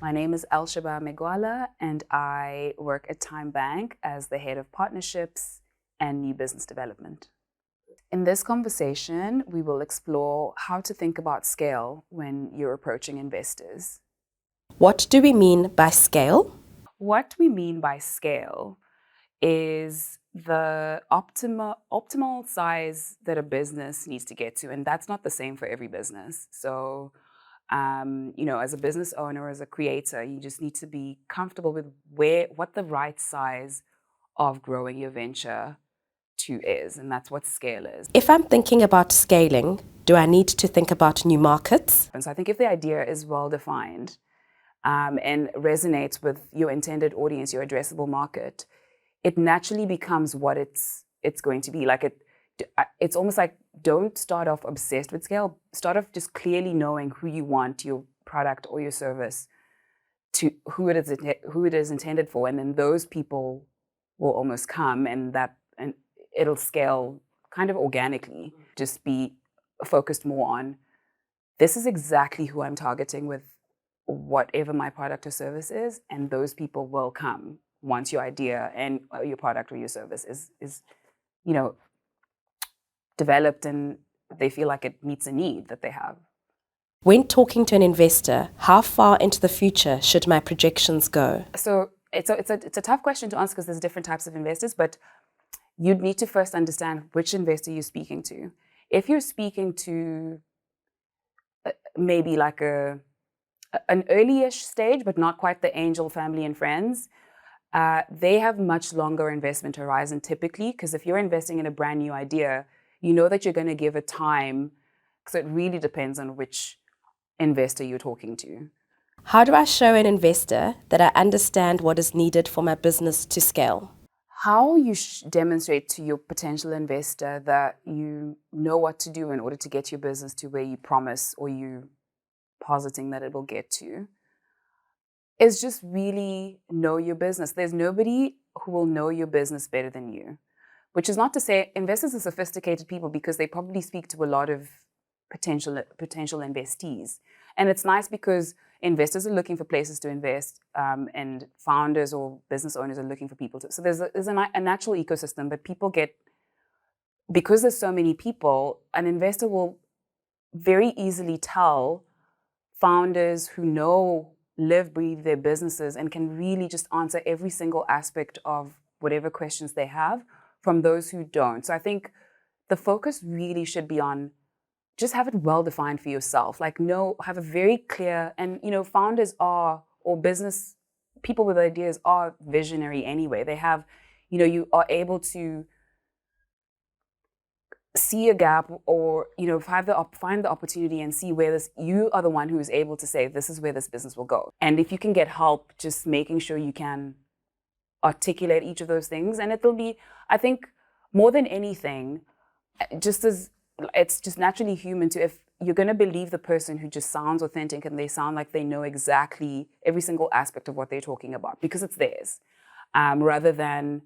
My name is El-Shebah Megwala, and I work at TymeBank as the head of partnerships and new business development. In this conversation, we will explore how to think about scale when you're approaching investors. What do we mean by scale? What we mean by scale is the optimal size that a business needs to get to, and that's not the same for every business. So, as a business owner, as a creator, you just need to be comfortable with what the right size of growing your venture to is, and that's what scale is. If I'm thinking about scaling, do I need to think about new markets? And so I think if the idea is well defined and resonates with your intended audience, your addressable market, it naturally becomes what it's going to be. It's almost like, don't start off obsessed with scale. Start off just clearly knowing who you want your product or your service to, who it is intended for, and then those people will almost come, and it'll scale kind of organically. Just be focused more on, this is exactly who I'm targeting with whatever my product or service is, and those people will come once your idea and your product or your service is developed and they feel like it meets a need that they have. When talking to an investor, how far into the future should my projections go? So it's a tough question to answer because there's different types of investors, but you'd need to first understand which investor you're speaking to. If you're speaking to maybe like an early-ish stage, but not quite the angel family and friends, they have much longer investment horizon typically, because if you're investing in a brand new idea, you know that you're going to give it time. So it really depends on which investor you're talking to. How do I show an investor that I understand what is needed for my business to scale? How you demonstrate to your potential investor that you know what to do in order to get your business to where you promise or you positing that it will get to is just really know your business. There's nobody who will know your business better than you, which is not to say investors are sophisticated people, because they probably speak to a lot of potential investees. And it's nice because investors are looking for places to invest, and founders or business owners are looking for people to. So there's a natural ecosystem, but because there's so many people, an investor will very easily tell founders who live, breathe their businesses and can really just answer every single aspect of whatever questions they have from those who don't. So I think the focus really should be on just have it well defined for yourself. Have a very clear, and founders or business people with ideas are visionary anyway. They have, you are able to see a gap or find the opportunity and see where you are the one who is able to say, this is where this business will go. And if you can get help, just making sure you can articulate each of those things, and it'll be, I think, more than anything, it's just naturally human to, if you're going to believe the person who just sounds authentic and they sound like they know exactly every single aspect of what they're talking about because it's theirs, rather than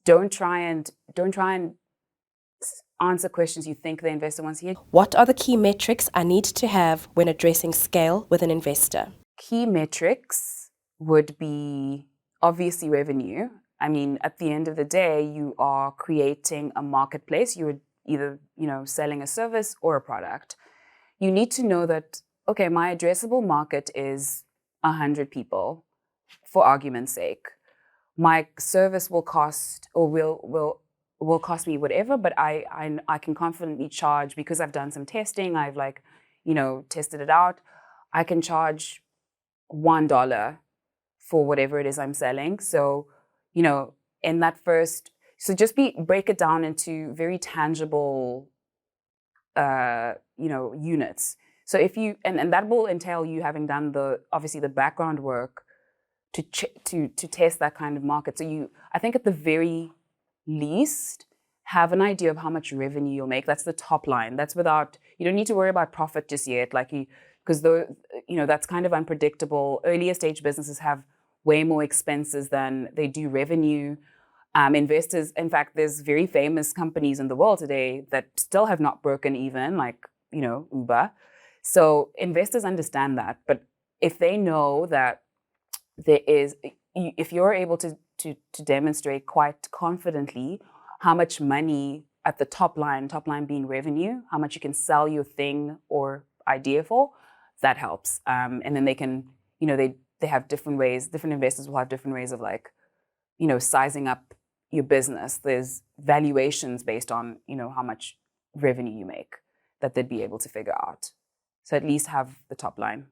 don't try and answer questions you think the investor wants to hear. What are the key metrics I need to have when addressing scale with an investor? Key metrics would be obviously revenue. I mean, at the end of the day, you are creating a marketplace. You're either, selling a service or a product. You need to know that, okay, my addressable market is 100 people, for argument's sake. My service will cost or will cost me whatever, but I can confidently charge, because I've done some testing, I've tested it out. I can charge $1 for whatever it is I'm selling. So, in that first, so just break it down into very tangible, units. So if you, and that will entail you having done obviously the background work to test that kind of market. So I think at the very least, have an idea of how much revenue you'll make. That's the top line. That's without, you don't need to worry about profit just yet, because that's kind of unpredictable. Earlier stage businesses have way more expenses than they do revenue. Investors, in fact, there's very famous companies in the world today that still have not broken even, like, Uber. So investors understand that, but if they know that there is, if you're able to demonstrate quite confidently how much money at the top line being revenue, how much you can sell your thing or idea for, that helps. And then they can, they have different ways, different investors will have different ways of like, sizing up your business. There's valuations based on, how much revenue you make that they'd be able to figure out. So at least have the top line.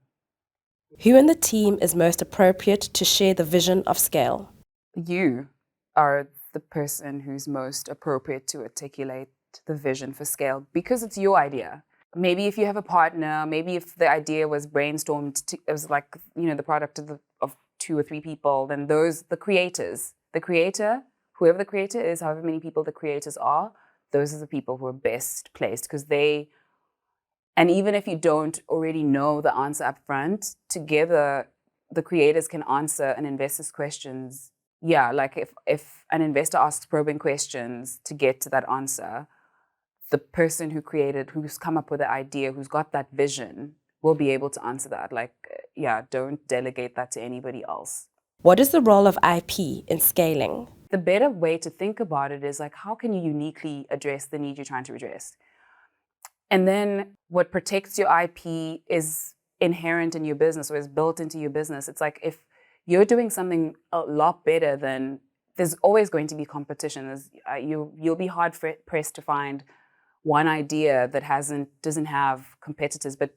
Who in the team is most appropriate to share the vision of scale? You are the person who's most appropriate to articulate the vision for scale because it's your idea. Maybe if you have a partner, maybe if the idea was brainstormed, it was like, the product of 2 or 3 people, then the creator, whoever the creator is, however many people the creators are, those are the people who are best placed because and even if you don't already know the answer up front, together the creators can answer an investor's questions. Yeah, like if an investor asks probing questions to get to that answer, the person who's come up with the idea, who's got that vision, will be able to answer that. Like, yeah, don't delegate that to anybody else. What is the role of IP in scaling? The better way to think about it is like, how can you uniquely address the need you're trying to address? And then what protects your IP is inherent in your business or is built into your business. It's like if you're doing something a lot better, then there's always going to be competition. You'll be hard pressed to find one idea that doesn't have competitors, but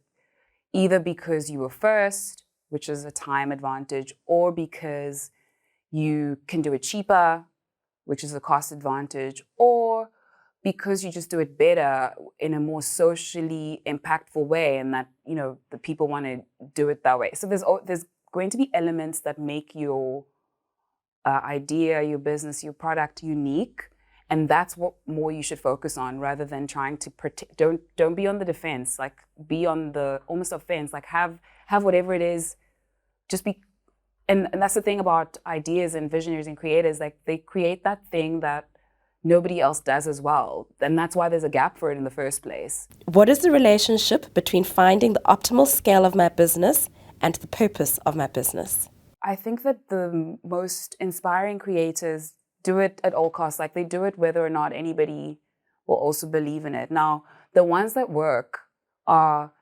either because you were first, which is a time advantage, or because you can do it cheaper, which is a cost advantage, or because you just do it better in a more socially impactful way, and that the people want to do it that way. So there's going to be elements that make your idea, your business, your product unique, and that's what more you should focus on rather than trying to protect. Don't be on the defense. Like be on the almost offense. Like have whatever it is. Just be. And that's the thing about ideas and visionaries and creators. Like they create that thing that nobody else does as well. And that's why there's a gap for it in the first place. What is the relationship between finding the optimal scale of my business and the purpose of my business? I think that the most inspiring creators do it at all costs. Like they do it whether or not anybody will also believe in it. Now, the ones that work are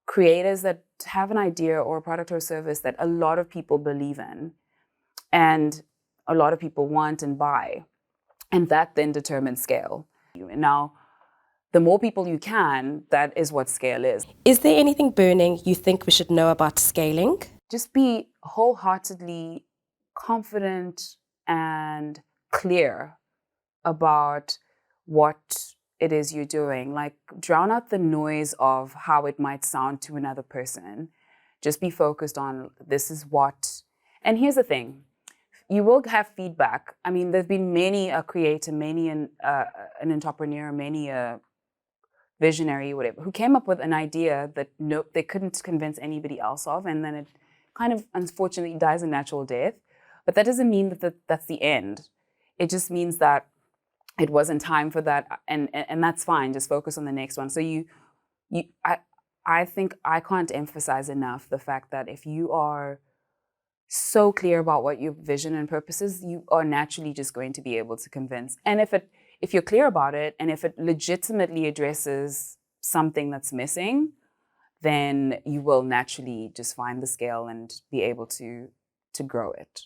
creators that have an idea or a product or service that a lot of people believe in and a lot of people want and buy. And that then determines scale. Now, the more people you can, that is what scale is. Is there anything burning you think we should know about scaling? Just be wholeheartedly confident and clear about what it is you're doing. Like, drown out the noise of how it might sound to another person. Just be focused on this is what. And here's the thing. You will have feedback. I mean, there's been many a creator, many an entrepreneur, many a visionary, whatever, who came up with an idea that they couldn't convince anybody else of, and then it kind of unfortunately dies a natural death. But that doesn't mean that that's the end. It just means that it wasn't time for that, and that's fine. Just focus on the next one. So I think I can't emphasize enough the fact that if you are so clear about what your vision and purpose is, you are naturally just going to be able to convince. And if you're clear about it, and if it legitimately addresses something that's missing, then you will naturally just find the scale and be able to grow it.